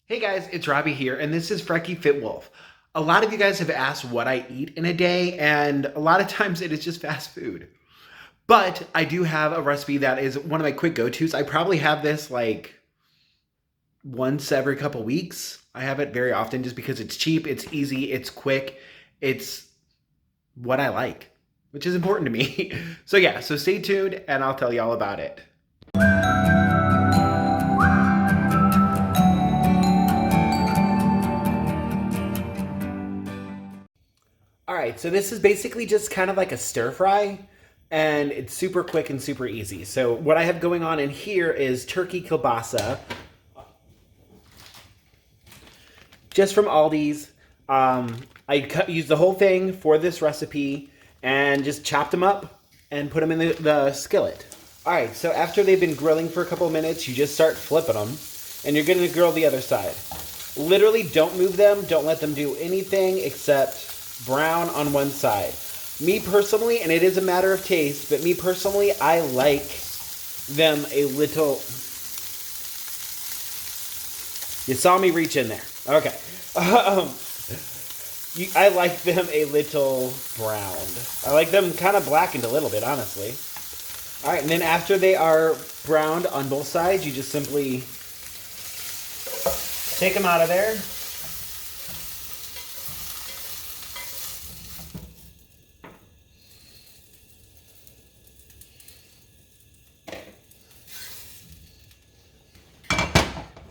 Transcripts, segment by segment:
Hey guys, it's Robbie here, and this is FrekiFitWolf. A lot of you guys have asked what I eat in a day, and a lot of times it is just fast food. But I do have a recipe that is one of my quick go-tos. I probably have this like once every couple weeks. I have it very often just because it's cheap, it's easy, it's quick, it's what I like, which is important to me. So yeah, so stay tuned and I'll tell you all about it. All right, so this is basically just kind of like a stir fry, and it's super quick and super easy. So what I have going on in here is Turkey Kielbasa, just from Aldi's. I used the whole thing for this recipe and just chopped them up and put them in the skillet. All right, so after they've been grilling for a couple of minutes, you just start flipping them, and you're gonna grill the other side. Literally, don't move them. Don't let them do anything except brown on one side. Me personally, and it is a matter of taste, but me personally, I like them a little... You saw me reach in there. Okay. I like them a little browned. I like them kind of blackened a little bit, honestly. All right, and then after they are browned on both sides, you just simply take them out of there.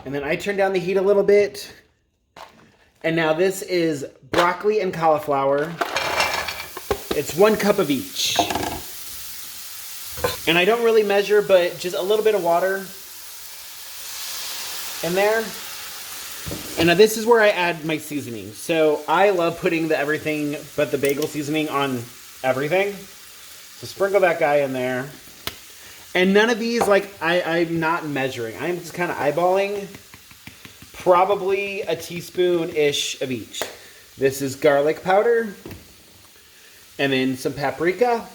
And then I turn down the heat a little bit. And now this is broccoli and cauliflower. It's 1 cup of each. And I don't really measure, but just a little bit of water in there. And now this is where I add my seasoning. So I love putting the everything but the bagel seasoning on everything. So sprinkle that guy in there. And none of these, like, I'm not measuring. I'm just kind of eyeballing probably a teaspoon-ish of each. This is garlic powder. And then some paprika.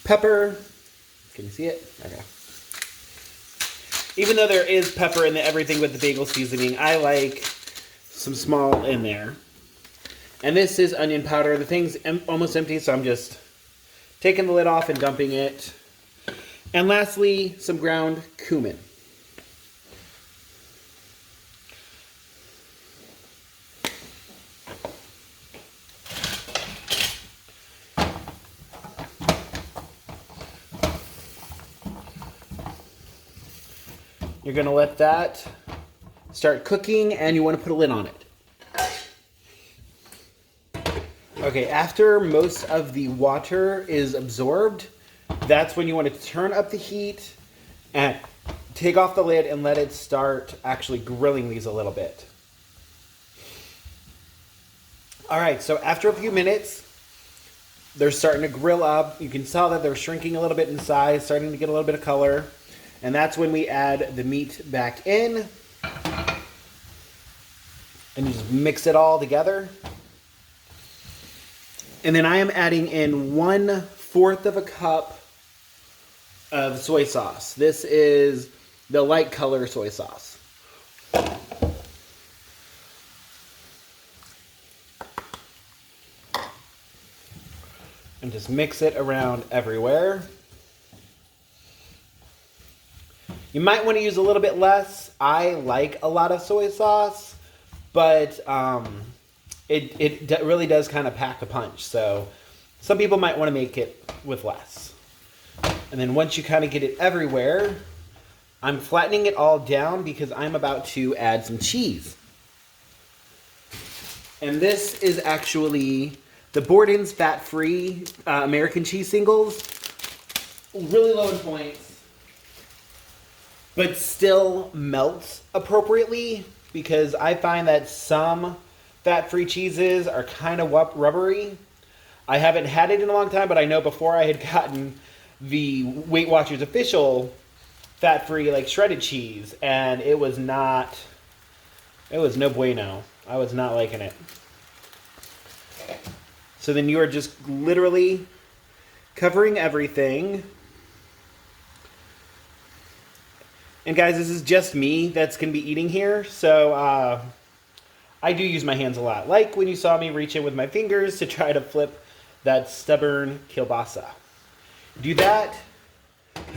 Pepper. Can you see it? Okay. Even though there is pepper in the everything with the bagel seasoning, I like some small in there. And this is onion powder. The thing's almost empty, so I'm just taking the lid off and dumping it. And lastly, some ground cumin. You're going to let that start cooking, and you want to put a lid on it. Okay, after most of the water is absorbed, that's when you want to turn up the heat and take off the lid and let it start actually grilling these a little bit. All right, so after a few minutes, they're starting to grill up. You can tell that they're shrinking a little bit in size, starting to get a little bit of color. And that's when we add the meat back in. And you just mix it all together. And then I am adding in 1/4 of a cup of soy sauce. This is the light color soy sauce. And just mix it around everywhere. You might want to use a little bit less. I like a lot of soy sauce, but it really does kind of pack a punch. So some people might want to make it with less. And then once you kind of get it everywhere, I'm flattening it all down because I'm about to add some cheese. And this is actually the Borden's fat-free American cheese singles. Really low in points, but still melts appropriately, because I find that some fat-free cheeses are kind of rubbery. I haven't had it in a long time, but I know before I had gotten the Weight Watchers official fat-free, like, shredded cheese, and it was no bueno. I was not liking it. So then you are just literally covering everything And guys, this is just me that's going to be eating here, so I do use my hands a lot. Like when you saw me reach in with my fingers to try to flip that stubborn kielbasa. Do that,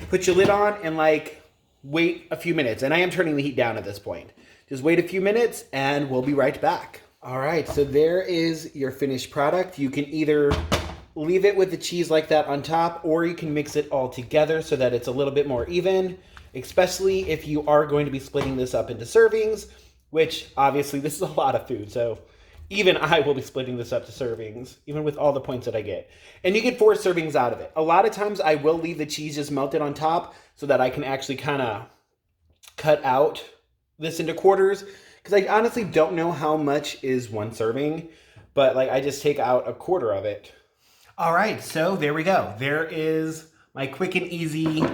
put your lid on, and like wait a few minutes. And I am turning the heat down at this point. Just wait a few minutes and we'll be right back. All right, so there is your finished product. You can either leave it with the cheese like that on top, or you can mix it all together so that it's a little bit more even, especially if you are going to be splitting this up into servings, which obviously this is a lot of food. So even I will be splitting this up to servings, even with all the points that I get. And you get 4 servings out of it. A lot of times I will leave the cheese just melted on top so that I can actually kind of cut out this into quarters. Because I honestly don't know how much is 1 serving, but like I just take out a quarter of it. All right, so there we go. There is my quick and easy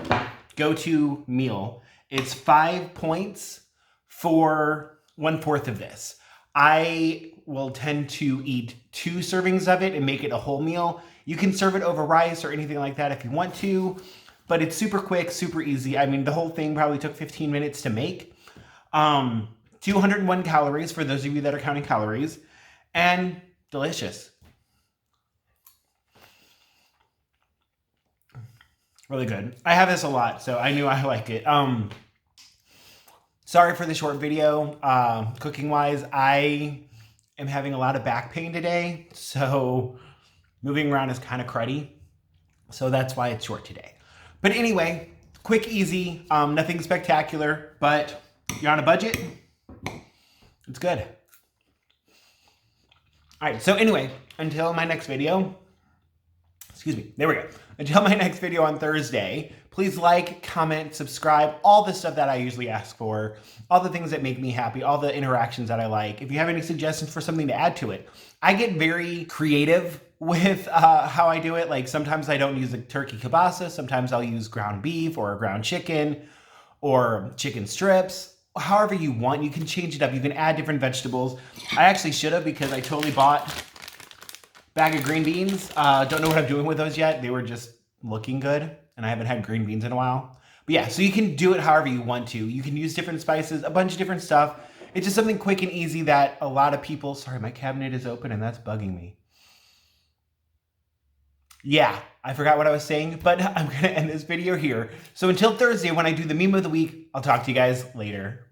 go-to meal. It's 5 points for 1/4 of this. I will tend to eat 2 servings of it and make it a whole meal. You can serve it over rice or anything like that if you want to, but it's super quick, super easy. I mean, the whole thing probably took 15 minutes to make. 201 calories for those of you that are counting calories, and delicious. Really good. I have this a lot, so I knew I like it. Sorry for the short video. Cooking wise, I am having a lot of back pain today, so moving around is kind of cruddy. So that's why it's short today. But anyway, quick, easy, nothing spectacular, but you're on a budget, it's good. All right, so anyway, until my next video, excuse me, there we go. Until my next video on Thursday, please like, comment, subscribe, all the stuff that I usually ask for, all the things that make me happy, all the interactions that I like. If you have any suggestions for something to add to it, I get very creative with how I do it. Like sometimes I don't use a turkey kielbasa, sometimes I'll use ground beef or ground chicken or chicken strips. However you want, you can change it up. You can add different vegetables. I actually should have, because I totally bought bag of green beans. Don't know what I'm doing with those yet. They were just looking good, and I haven't had green beans in a while. But yeah, so you can do it however you want to. You can use different spices, a bunch of different stuff. It's just something quick and easy that a lot of people, sorry, my cabinet is open and that's bugging me. Yeah, I forgot what I was saying, but I'm gonna end this video here. So until Thursday, when I do the meme of the week, I'll talk to you guys later.